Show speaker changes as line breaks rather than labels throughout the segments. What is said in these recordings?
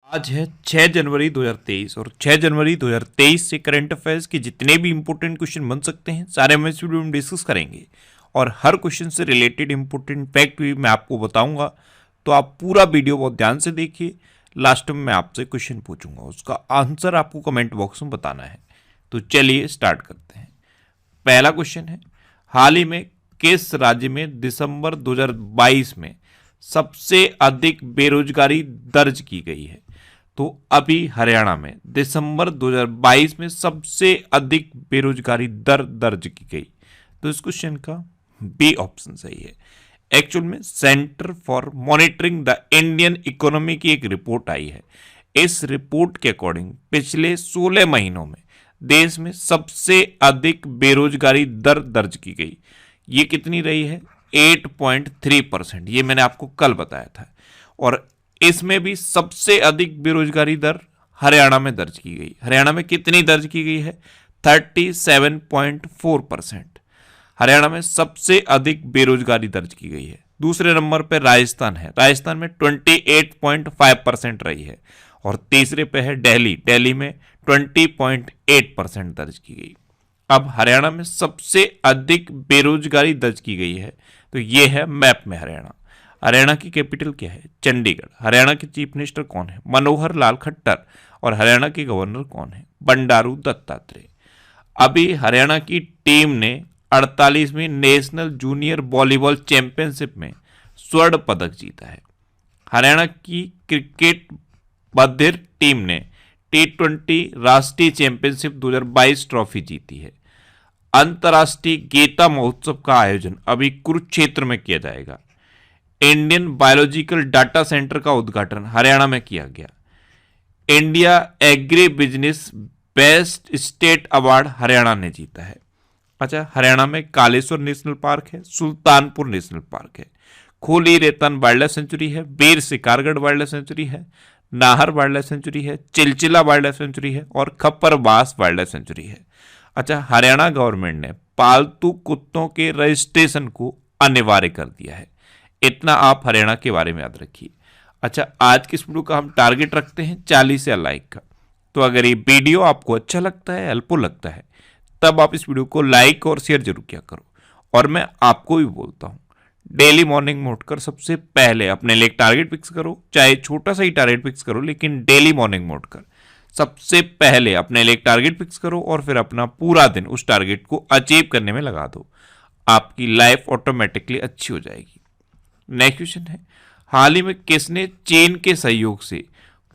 आज है 6 जनवरी 2023 और 6 जनवरी 2023 से करंट अफेयर्स के जितने भी इंपॉर्टेंट क्वेश्चन बन सकते हैं सारे हम इस वीडियो में डिस्कस करेंगे और हर क्वेश्चन से रिलेटेड इंपॉर्टेंट फैक्ट भी मैं आपको बताऊंगा। तो आप पूरा वीडियो बहुत ध्यान से देखिए। लास्ट में मैं आपसे क्वेश्चन पूछूंगा, उसका आंसर आपको कमेंट बॉक्स में बताना है। तो चलिए स्टार्ट करते हैं। पहला क्वेश्चन है, हाल ही में किस राज्य में दिसंबर 2022 में सबसे अधिक बेरोजगारी दर्ज की गई है? तो अभी हरियाणा में दिसंबर 2022 में सबसे अधिक बेरोजगारी दर दर्ज की गई। तो इस क्वेश्चन का बी ऑप्शन सही है। एक्चुअल में centre for monitoring the Indian economy की एक रिपोर्ट आई है। इस रिपोर्ट के अकॉर्डिंग पिछले 16 महीनों में देश में सबसे अधिक बेरोजगारी दर दर्ज की गई। ये कितनी रही है? 8.3%। ये मैंने आपको कल बताया था। और इसमें भी सबसे अधिक बेरोजगारी दर हरियाणा में दर्ज की गई। हरियाणा में कितनी दर्ज की गई है? 37.4%। हरियाणा में सबसे अधिक बेरोजगारी दर्ज की गई है। दूसरे नंबर पर राजस्थान है। राजस्थान में 28.5% रही है। और तीसरे पे है दिल्ली। दिल्ली में 20.8% दर्ज की गई। अब हरियाणा में सबसे अधिक बेरोजगारी दर्ज की गई है। तो ये है मैप में हरियाणा। हरियाणा की कैपिटल क्या है? चंडीगढ़। हरियाणा के चीफ मिनिस्टर कौन है? मनोहर लाल खट्टर। और हरियाणा के गवर्नर कौन है? बंडारू दत्तात्रेय। अभी हरियाणा की टीम ने 48वीं नेशनल जूनियर वॉलीबॉल चैंपियनशिप में स्वर्ण पदक जीता है। हरियाणा की क्रिकेट बधिर टीम ने T20 राष्ट्रीय चैंपियनशिप 2022 ट्रॉफी जीती है। अंतर्राष्ट्रीय गीता महोत्सव का आयोजन अभी कुरुक्षेत्र में किया जाएगा। इंडियन बायोलॉजिकल डाटा सेंटर का उद्घाटन हरियाणा में किया गया। India agri business best state award Haryana ने जीता है। अच्छा, हरियाणा में कालेश्वर नेशनल पार्क है, सुल्तानपुर नेशनल पार्क है, खोली रेतन वाइल्ड लाइफ सेंचुरी है, बीर शिकारगढ़ वाइल्ड लाइफ सेंचुरी है, नाहर वाइल्ड लाइफ सेंचुरी है, चिलचिला वाइल्ड लाइफ सेंचुरी है और खप्परबास वाइल्ड लाइफ सेंचुरी है। अच्छा, हरियाणा गवर्नमेंट ने पालतू कुत्तों के रजिस्ट्रेशन को अनिवार्य कर दिया है। इतना आप हरियाणा के बारे में याद रखिए। अच्छा, आज की इस वीडियो का हम टारगेट रखते हैं 40 या लाइक का। तो अगर ये वीडियो आपको अच्छा लगता है, हेल्पफुल लगता है, तब आप इस वीडियो को लाइक और शेयर जरूर किया करो। और मैं आपको भी बोलता हूँ, डेली मॉर्निंग में उठकर सबसे पहले अपने लिए एक टारगेट फिक्स करो। चाहे छोटा सा ही टारगेट फिक्स करो, लेकिन डेली मॉर्निंग में उठकर सबसे पहले अपने लिए एक टारगेट फिक्स करो और फिर अपना पूरा दिन उस टारगेट को अचीव करने में लगा दो। आपकी लाइफ ऑटोमेटिकली अच्छी हो जाएगी। नेक्स्ट क्वेश्चन है, हाल ही में किसने चीन के सहयोग से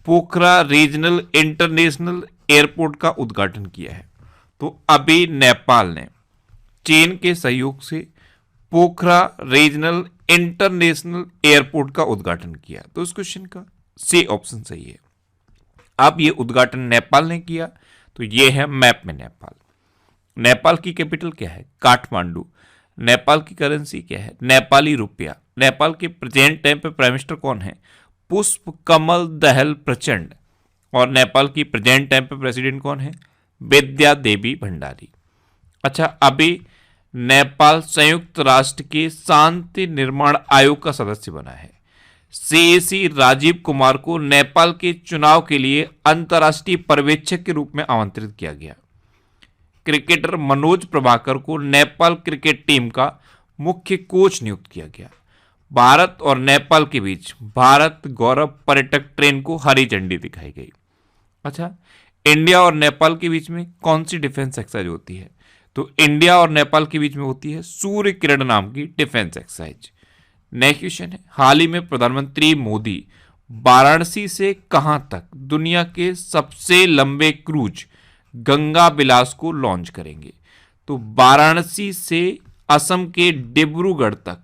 पोखरा रीजनल इंटरनेशनल एयरपोर्ट का उद्घाटन किया है? तो अभी नेपाल ने चीन के सहयोग से पोखरा रीजनल इंटरनेशनल एयरपोर्ट का उद्घाटन किया। तो इस क्वेश्चन का सी ऑप्शन सही है। अब ये उद्घाटन नेपाल ने किया। तो ये है मैप में नेपाल। नेपाल की कैपिटल क्या है? काठमांडू। नेपाल की करेंसी क्या है? नेपाली रुपया। नेपाल के प्रेजेंट टाइम पे प्राइम मिनिस्टर कौन है? पुष्प कमल दहल प्रचंड। और नेपाल की प्रेजेंट टाइम पे प्रेसिडेंट कौन है? विद्या देवी भंडारी। अच्छा, अभी नेपाल संयुक्त राष्ट्र के शांति निर्माण आयोग का सदस्य बना है। CAC राजीव कुमार को नेपाल के चुनाव के लिए अंतर्राष्ट्रीय पर्यवेक्षक के रूप में आमंत्रित किया गया। क्रिकेटर मनोज प्रभाकर को नेपाल क्रिकेट टीम का मुख्य कोच नियुक्त किया गया। भारत और नेपाल के बीच भारत गौरव पर्यटक ट्रेन को हरी झंडी दिखाई गई। अच्छा, इंडिया और नेपाल के बीच में कौन सी डिफेंस एक्सरसाइज होती है? तो इंडिया और नेपाल के बीच में होती है सूर्य किरण नाम की डिफेंस एक्सरसाइज। नेक्स्ट क्वेश्चन है, हाल ही में प्रधानमंत्री मोदी वाराणसी से कहां तक दुनिया के सबसे लंबे क्रूज गंगा बिलास को लॉन्च करेंगे? तो वाराणसी से असम के डिब्रूगढ़ तक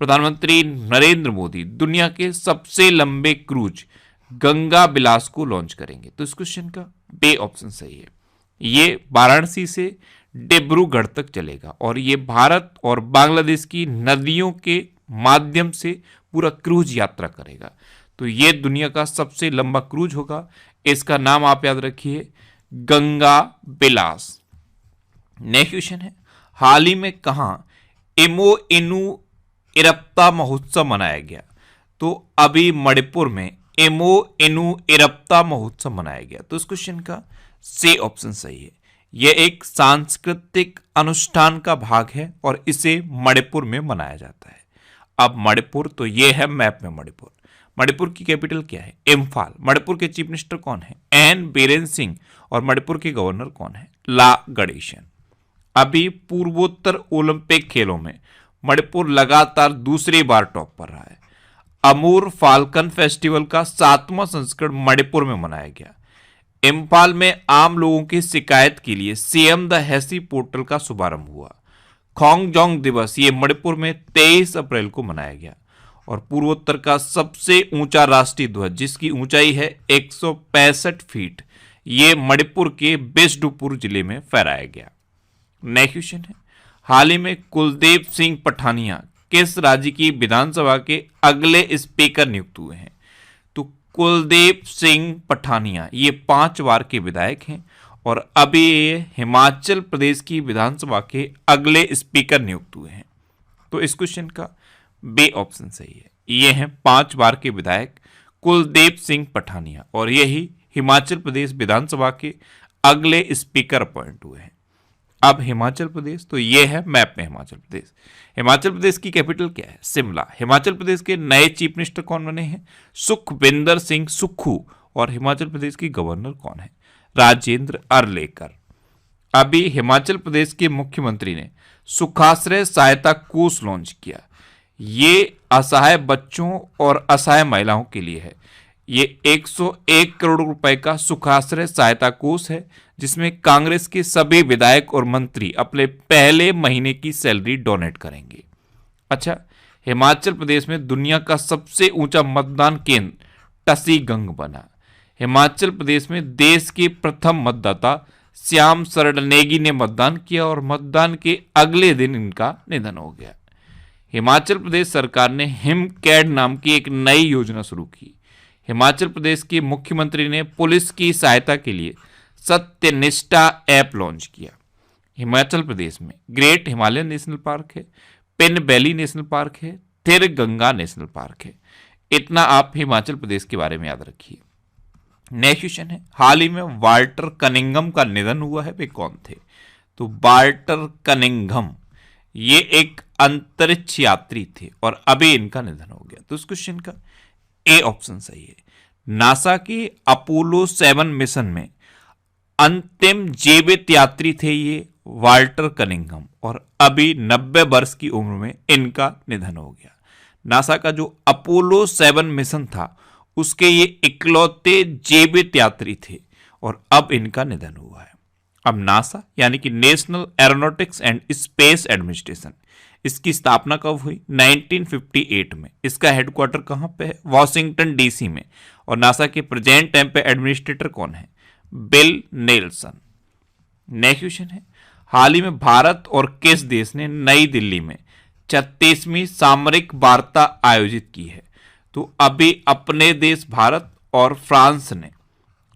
प्रधानमंत्री नरेंद्र मोदी दुनिया के सबसे लंबे क्रूज गंगा बिलास को लॉन्च करेंगे। तो इस क्वेश्चन का बी ऑप्शन सही है। ये वाराणसी से डिब्रूगढ़ तक चलेगा और ये भारत और बांग्लादेश की नदियों के माध्यम से पूरा क्रूज यात्रा करेगा। तो ये दुनिया का सबसे लंबा क्रूज होगा। इसका नाम आप याद रखिए, गंगा बिलास। नेक्स्ट क्वेश्चन है, हाल ही में कहां इमो इनु इरप्ता महोत्सव मनाया गया? तो अभी मणिपुर में एमो एनु इरप्ता महोत्सव मनाया गया? तो इस क्वेश्चन का सी ऑप्शन सही है। यह एक सांस्कृतिक अनुष्ठान का भाग है और इसे मणिपुर में मनाया जाता है। अब मणिपुर, तो यह है मैप में मणिपुर। मणिपुर की कैपिटल क्या है? इम्फाल। मणिपुर के चीफ मिनिस्टर कौन है? एन बीरेन सिंह। और मणिपुर के गवर्नर कौन है? ला गणेशन। अभी पूर्वोत्तर ओलंपिक खेलों में मणिपुर लगातार दूसरी बार टॉप पर रहा है। अमूर फाल्कन फेस्टिवल का 7वां संस्करण मणिपुर में मनाया गया। इम्फाल में आम लोगों की शिकायत के लिए सीएम द हैसी पोर्टल का शुभारंभ हुआ। खोंगजोंग दिवस ये मणिपुर में 23 अप्रैल को मनाया गया। और पूर्वोत्तर का सबसे ऊंचा राष्ट्रीय ध्वज, जिसकी ऊंचाई है 165 फीट, ये मणिपुर के बिष्णुपुर जिले में फहराया गया। नेक्स्ट क्वेश्चन है, हाल ही में कुलदीप सिंह पठानिया किस राज्य की विधानसभा के अगले स्पीकर नियुक्त हुए हैं? तो कुलदीप सिंह पठानिया ये 5 बार के विधायक हैं और अभी ये हिमाचल प्रदेश की विधानसभा के अगले स्पीकर नियुक्त हुए हैं। तो इस क्वेश्चन का बी ऑप्शन सही है। ये हैं 5 बार के विधायक कुलदीप सिंह पठानिया और यही हिमाचल प्रदेश विधानसभा के अगले स्पीकर अपॉइंट हुए हैं। अब हिमाचल प्रदेश, तो ये है मैप में हिमाचल प्रदेश। हिमाचल प्रदेश की कैपिटल क्या है? शिमला। हिमाचल प्रदेश के नए चीफ मिनिस्टर कौन बने हैं? सुखविंदर सिंह सुक्खू। और हिमाचल प्रदेश की गवर्नर कौन है? राजेंद्र अरलेकर। अभी हिमाचल प्रदेश के मुख्यमंत्री ने सुखाश्रय सहायता कोष लॉन्च किया। ये असहाय बच्चों और असहाय महिलाओं के लिए है। ये 101 करोड़ रुपए का सुखाश्रय सहायता कोष है, जिसमें कांग्रेस के सभी विधायक और मंत्री अपने पहले महीने की सैलरी डोनेट करेंगे। अच्छा, हिमाचल प्रदेश में दुनिया का सबसे ऊंचा मतदान केंद्र टसीगंग बना। हिमाचल प्रदेश में देश के प्रथम मतदाता श्याम शरण नेगी ने मतदान किया और मतदान के अगले दिन इनका निधन हो गया। हिमाचल प्रदेश सरकार ने हिमकैड नाम की एक नई योजना शुरू की। हिमाचल प्रदेश के मुख्यमंत्री ने पुलिस की सहायता के लिए सत्यनिष्ठा ऐप लॉन्च किया। हिमाचल प्रदेश में ग्रेट हिमालयन नेशनल पार्क है, पिन वैली नेशनल पार्क है, थिर गंगा नेशनल पार्क है। इतना आप हिमाचल प्रदेश के बारे में याद रखिए। नेक्स्ट क्वेश्चन है, हाल ही में वाल्टर कनिंघम का निधन हुआ है, वे कौन थे? तो वाल्टर कनिंघम ये एक अंतरिक्ष यात्री थे और अभी इनका निधन हो गया। तो इस क्वेश्चन का ए ऑप्शन सही है। नासा के अपोलो 7 मिशन में अंतिम जीवित यात्री थे ये वाल्टर कनिंघम और अभी 90 वर्ष की उम्र में इनका निधन हो गया। नासा का जो अपोलो 7 मिशन था उसके ये इकलौते जीवित यात्री थे और अब इनका निधन हुआ है। अब नासा यानी कि national aeronautics and space administration, इसकी स्थापना कब हुई? 1958 में। इसका हेडक्वार्टर कहाँ पे है? वॉशिंगटन डीसी में। और नासा के प्रेजेंट टाइम पे एडमिनिस्ट्रेटर कौन है? Bill Nelson. नेक्स्ट क्वेश्चन है, हाल ही में भारत और किस देश ने नई दिल्ली में 36वीं सामरिक वार्ता आयोजित की है? तो अभी अपने देश भारत और फ्रांस ने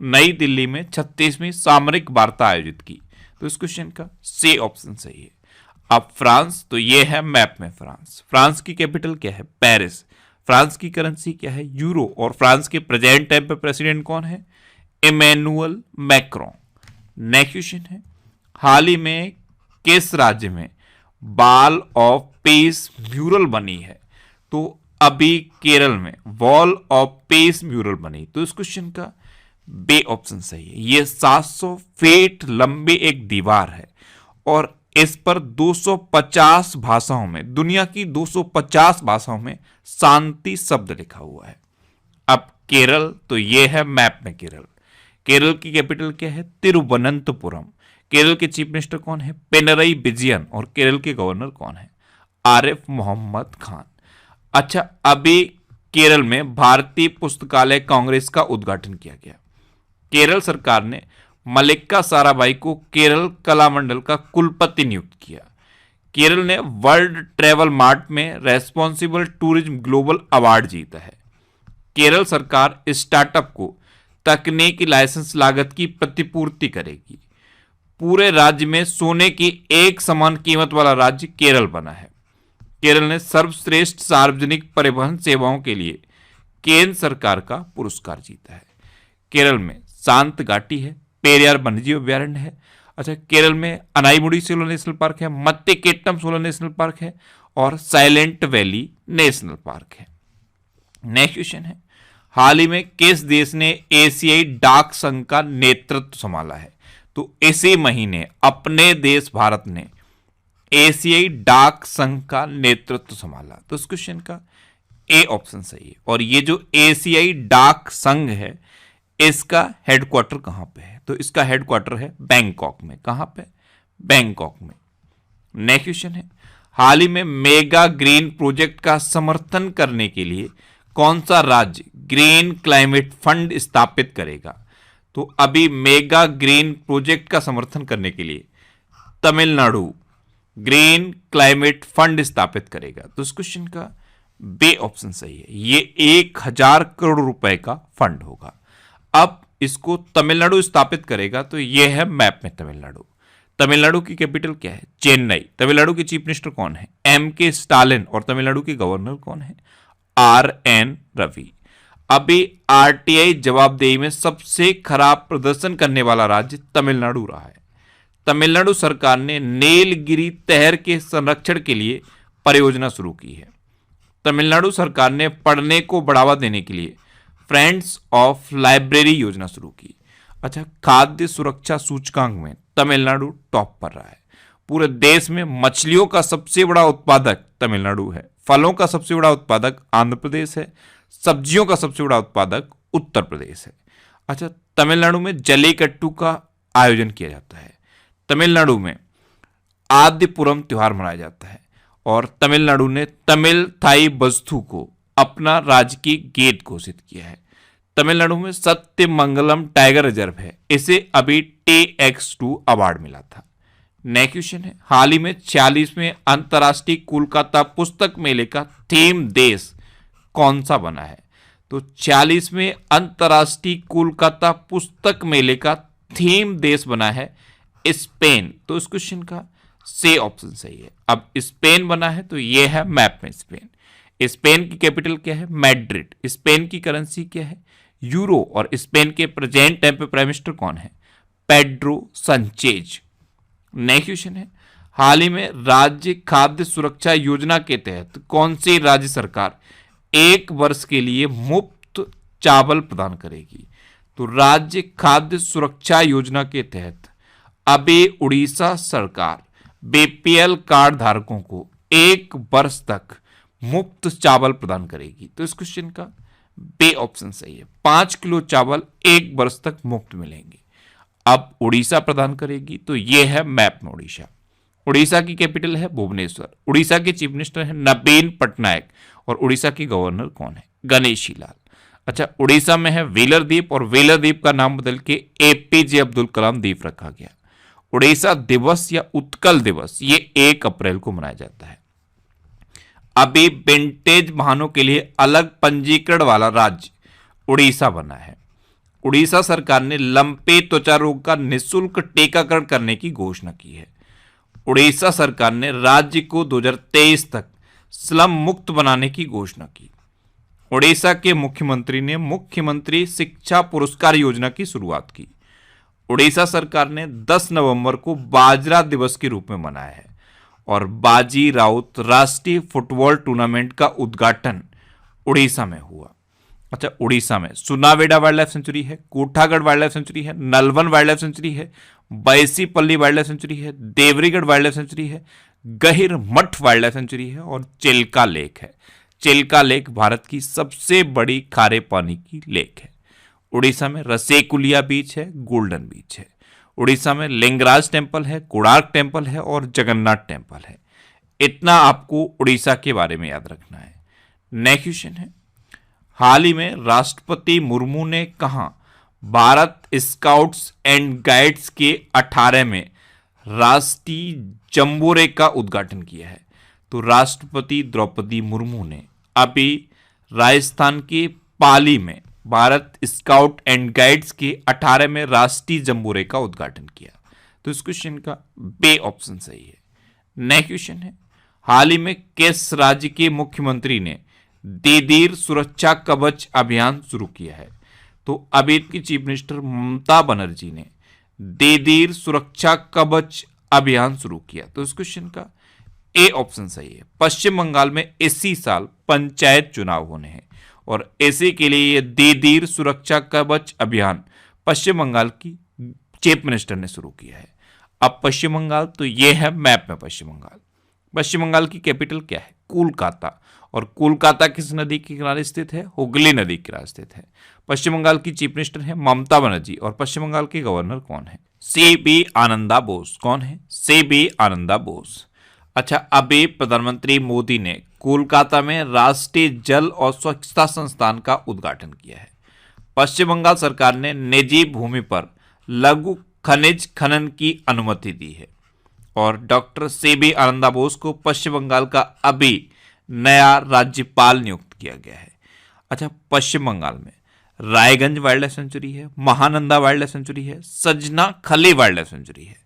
नई दिल्ली में 36वीं सामरिक वार्ता आयोजित की। तो इस क्वेश्चन का सी ऑप्शन सही है। अब फ्रांस, तो ये है मैप में फ्रांस। फ्रांस की कैपिटल क्या है? पेरिस। फ्रांस की करेंसी क्या है? यूरो। और फ्रांस के प्रेजेंट टाइम पे प्रेसिडेंट कौन है? Emmanuel Macron. नेक्स्ट क्वेश्चन है, हाल ही में किस राज्य में वॉल ऑफ पीस म्यूरल बनी है? तो अभी केरल में वॉल ऑफ पीस म्यूरल बनी। तो इस क्वेश्चन का बी ऑप्शन सही है। ये 700 फीट लंबी एक दीवार है और इस पर 250 भाषाओं में, दुनिया की 250 भाषाओं में शांति शब्द लिखा हुआ है। अब केरल, तो ये है मैप में केरल। केरल की कैपिटल क्या है? तिरुवनंतपुरम। केरल के चीफ मिनिस्टर कौन है? पिनरई विजयन। और केरल के गवर्नर कौन है? आरिफ मोहम्मद खान। अच्छा, अभी केरल में भारतीय पुस्तकालय कांग्रेस का उद्घाटन किया गया। केरल सरकार ने मल्लिका साराभाई को केरल कला मंडल का कुलपति नियुक्त किया। केरल ने वर्ल्ड ट्रेवल मार्ट में रेस्पॉन्सिबल टूरिज्म ग्लोबल अवार्ड जीता है। केरल सरकार स्टार्टअप को तकनीकी लाइसेंस लागत की प्रतिपूर्ति करेगी। पूरे राज्य में सोने की एक समान कीमत वाला राज्य केरल बना है। केरल ने सर्वश्रेष्ठ सार्वजनिक परिवहन सेवाओं के लिए केंद्र सरकार का पुरस्कार जीता है। केरल में शांत घाटी है, पेरियार वन्यजीव अभ्यारण्य है। अच्छा, केरल में अनाईमुडी सोलो नेशनल पार्क है, मत्तेकेट्टम सोलो नेशनल पार्क है और साइलेंट वैली नेशनल पार्क है। नेक्स्ट क्वेश्चन है, हाल ही में किस देश ने एशियाई डाक संघ का नेतृत्व संभाला है? तो इसी महीने अपने देश भारत ने एशियाई डाक संघ का नेतृत्व संभाला। तो इस क्वेश्चन का ए ऑप्शन सही है। और ये जो एशियाई डाक संघ है इसका हेडक्वार्टर कहां पे है? तो इसका हेडक्वार्टर है बैंकॉक में। कहां पे? बैंकॉक में। नेक्स्ट क्वेश्चन है, हाल ही में मेगा ग्रीन प्रोजेक्ट का समर्थन करने के लिए कौन सा राज्य ग्रीन क्लाइमेट फंड स्थापित करेगा? तो अभी मेगा ग्रीन प्रोजेक्ट का समर्थन करने के लिए तमिलनाडु ग्रीन क्लाइमेट फंड स्थापित करेगा। तो इस क्वेश्चन का बी ऑप्शन सही है। ये 1000 करोड़ रुपए का फंड होगा। अब इसको तमिलनाडु स्थापित करेगा तो ये है मैप में तमिलनाडु। तमिलनाडु की कैपिटल क्या है? चेन्नई। तमिलनाडु के चीफ मिनिस्टर कौन है? M.K. स्टालिन। और तमिलनाडु के गवर्नर कौन है? R.N. रवि। अभी RTI जवाबदेही में सबसे खराब प्रदर्शन करने वाला राज्य तमिलनाडु रहा है। तमिलनाडु सरकार ने नीलगिरी तहर के संरक्षण के लिए परियोजना शुरू की है। तमिलनाडु सरकार ने पढ़ने को बढ़ावा देने के लिए फ्रेंड्स ऑफ लाइब्रेरी योजना शुरू की। अच्छा, खाद्य सुरक्षा सूचकांक में तमिलनाडु टॉप पर रहा है। पूरे देश में मछलियों का सबसे बड़ा उत्पादक तमिलनाडु है। फलों का सबसे बड़ा उत्पादक आंध्र प्रदेश है। सब्जियों का सबसे बड़ा उत्पादक उत्तर प्रदेश है। अच्छा, तमिलनाडु में जल्लीकट्टू का आयोजन किया जाता है। तमिलनाडु में आदिपुरम त्योहार मनाया जाता है और तमिलनाडु ने तमिल थाई बस्तु को अपना राजकीय गेट घोषित किया है। तमिलनाडु में सत्यमंगलम टाइगर रिजर्व है, इसे अभी TX2 अवार्ड मिला था। नेक्स्ट क्वेश्चन है, हाल ही में 46वें अंतर्राष्ट्रीय कोलकाता पुस्तक मेले का थीम देश कौन सा बना है? तो 46वें अंतर्राष्ट्रीय कोलकाता पुस्तक मेले का थीम देश बना है स्पेन। तो इस क्वेश्चन का सी ऑप्शन सही है। अब स्पेन बना है तो यह है मैप में स्पेन। स्पेन की कैपिटल क्या है? मैड्रिड। स्पेन की करेंसी क्या है? यूरो। और स्पेन के प्रेजेंट टाइम पे प्राइम मिनिस्टर कौन है? पेड्रो संचेज। नेक्स्ट क्वेश्चन है, हाल ही में राज्य खाद्य सुरक्षा योजना के तहत कौन सी राज्य सरकार 1 वर्ष के लिए मुफ्त चावल प्रदान करेगी? तो राज्य खाद्य सुरक्षा योजना के तहत अभी उड़ीसा सरकार BPL कार्ड धारकों को 1 वर्ष तक मुफ्त चावल प्रदान करेगी। तो इस क्वेश्चन का बी ऑप्शन सही है। 5 किलो चावल 1 वर्ष तक मुफ्त मिलेंगे। अब उड़ीसा प्रदान करेगी तो यह है मैप में उड़ीसा। उड़ीसा की कैपिटल है भुवनेश्वर। उड़ीसा के चीफ मिनिस्टर हैं नवीन पटनायक और उड़ीसा के गवर्नर कौन है? गणेशी लाल। अच्छा, उड़ीसा में है व्हीलर द्वीप और व्हीलर द्वीप का नाम बदल के APJ अब्दुल कलाम द्वीप रखा गया। उड़ीसा दिवस या उत्कल दिवस ये 1 अप्रैल को मनाया जाता है। अभी विंटेज वाहनों के लिए अलग पंजीकरण वाला राज्य उड़ीसा बना है। उड़ीसा सरकार ने लंपे त्वचा रोग का निःशुल्क टीकाकरण करने की घोषणा की है। उड़ीसा सरकार ने राज्य को 2023 तक स्लम मुक्त बनाने की घोषणा की। उड़ीसा के मुख्यमंत्री ने मुख्यमंत्री शिक्षा पुरस्कार योजना की शुरुआत की। उड़ीसा सरकार ने 10 नवंबर को बाजरा दिवस के रूप में मनाया है और बाजी राउत राष्ट्रीय फुटबॉल टूर्नामेंट का उद्घाटन उड़ीसा में हुआ। अच्छा, उड़ीसा में सुनावेडा वाइल्ड लाइफ सेंचुरी है, कोठागढ़ वाइल्ड लाइफ सेंचुरी है, नलवन वाइल्ड लाइफ सेंचुरी है, बैसीपल्ली वाइल्ड लाइफ सेंचुरी है, देवरीगढ़ वाइल्ड लाइफ सेंचुरी है, गहिर मठ वाइल्ड लाइफ सेंचुरी है और चिल्का लेक है। चिल्का लेक भारत की सबसे बड़ी खारे पानी की लेक है। उड़ीसा में रसेकुलिया बीच है, गोल्डन बीच है। उड़ीसा में लिंगराज टेम्पल है, कोणार्क टेम्पल है और जगन्नाथ टेम्पल है। इतना आपको उड़ीसा के बारे में याद रखना है। नेक्स्ट क्वेश्चन है, हाल ही में राष्ट्रपति मुर्मू ने कहा भारत स्काउट्स एंड गाइड्स के 18वें राष्ट्रीय जंबोरे का उद्घाटन किया है? तो राष्ट्रपति द्रौपदी मुर्मू ने अभी राजस्थान के पाली में भारत स्काउट एंड गाइड्स के 18वें राष्ट्रीय जंबोरे का उद्घाटन किया। तो इस क्वेश्चन का बी ऑप्शन सही है। नेक्स्ट क्वेश्चन है, हाल ही में किस राज्य के मुख्यमंत्री ने दीदीर सुरक्षा कवच अभियान शुरू किया है? तो अभी की चीफ मिनिस्टर ममता बनर्जी ने दीदीर सुरक्षा कवच अभियान शुरू किया। तो इस क्वेश्चन का ए ऑप्शन सही है। पश्चिम बंगाल में इसी साल पंचायत चुनाव होने हैं और इसी के लिए ये दीदीर सुरक्षा कवच अभियान पश्चिम बंगाल की चीफ मिनिस्टर ने शुरू किया है। अब पश्चिम बंगाल, तो ये है मैप में पश्चिम बंगाल। पश्चिम बंगाल की कैपिटल क्या है? कोलकाता। और कोलकाता किस नदी के किनारे स्थित है? हुगली नदी के किनारे स्थित है। पश्चिम बंगाल की चीफ मिनिस्टर है ममता बनर्जी और पश्चिम बंगाल के गवर्नर कौन है? सी.बी. आनंदा बोस। कौन है? सी.बी. आनंदा बोस। अच्छा, अभी प्रधानमंत्री मोदी ने कोलकाता में राष्ट्रीय जल और स्वच्छता संस्थान का उद्घाटन किया है। पश्चिम बंगाल सरकार ने निजी भूमि पर लघु खनिज खनन की अनुमति दी है और डॉक्टर सी.बी. आनंदा बोस को पश्चिम बंगाल का अभी नया राज्यपाल नियुक्त किया गया है। अच्छा, पश्चिम बंगाल में रायगंज वाइल्ड लाइफ सेंचुरी है, महानंदा वाइल्ड लाइफ सेंचुरी है, सजना खली वाइल्ड लाइफ सेंचुरी है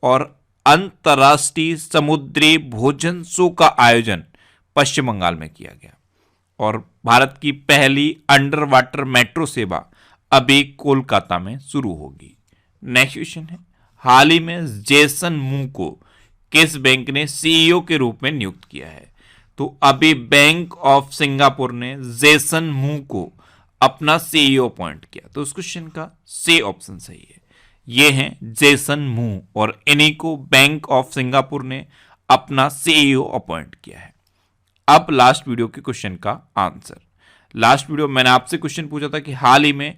और अंतर्राष्ट्रीय समुद्री भोजन शो का आयोजन पश्चिम बंगाल में किया गया और भारत की पहली अंडर वाटर मेट्रो सेवा अभी कोलकाता में शुरू होगी। नेक्स्ट क्वेश्चन है, हाल ही में जेसन मू को किस बैंक ने सीईओ के रूप में नियुक्त किया है? तो अभी बैंक ऑफ सिंगापुर ने जेसन मू को अपना सीईओ अपॉइंट किया। तो उस क्वेश्चन का सी ऑप्शन सही है। ये हैं जेसन मू और इन्हीं को बैंक ऑफ सिंगापुर ने अपना सीईओ अपॉइंट किया है। अब लास्ट वीडियो के क्वेश्चन का आंसर। लास्ट वीडियो मैंने आपसे क्वेश्चन पूछा था कि हाल ही में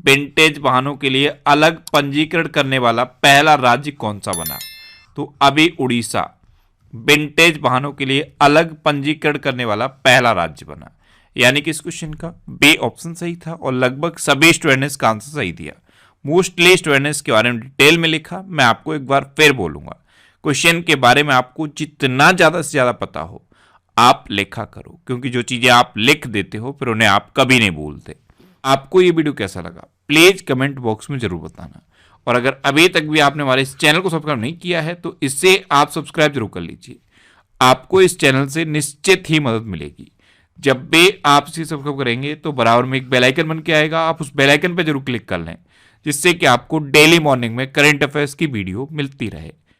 विंटेज वाहनों के लिए अलग पंजीकरण करने वाला पहला राज्य कौन सा बना? तो अभी उड़ीसा विंटेज वाहनों के लिए अलग पंजीकरण करने वाला पहला राज्य बना। यानी कि इस क्वेश्चन का बी ऑप्शन सही था और लगभग सभी स्टूडेंट ने इसका आंसर सही दिया। मोस्टली स्टूडेंट ने इसके बारे में डिटेल में लिखा। मैं आपको एक बार फिर बोलूंगा, क्वेश्चन के बारे में आपको जितना ज़्यादा से ज़्यादा पता हो आप लिखा करो, क्योंकि जो चीज़ें आप लिख देते हो फिर उन्हें आप कभी नहीं भूलते। आपको ये वीडियो कैसा लगा प्लीज कमेंट बॉक्स में जरूर बताना और अगर अभी तक भी आपने हमारे इस चैनल को सब्सक्राइब नहीं किया है तो इससे आप सब्सक्राइब जरूर कर लीजिए। आपको इस चैनल से निश्चित ही मदद मिलेगी। जब भी आप इसे सब्सक्राइब करेंगे तो बराबर में एक बेल आइकन बन के आएगा, आप उस बेल आइकन पर जरूर क्लिक कर लें जिससे कि आपको डेली मॉर्निंग में करंट अफेयर्स की वीडियो मिलती रहे।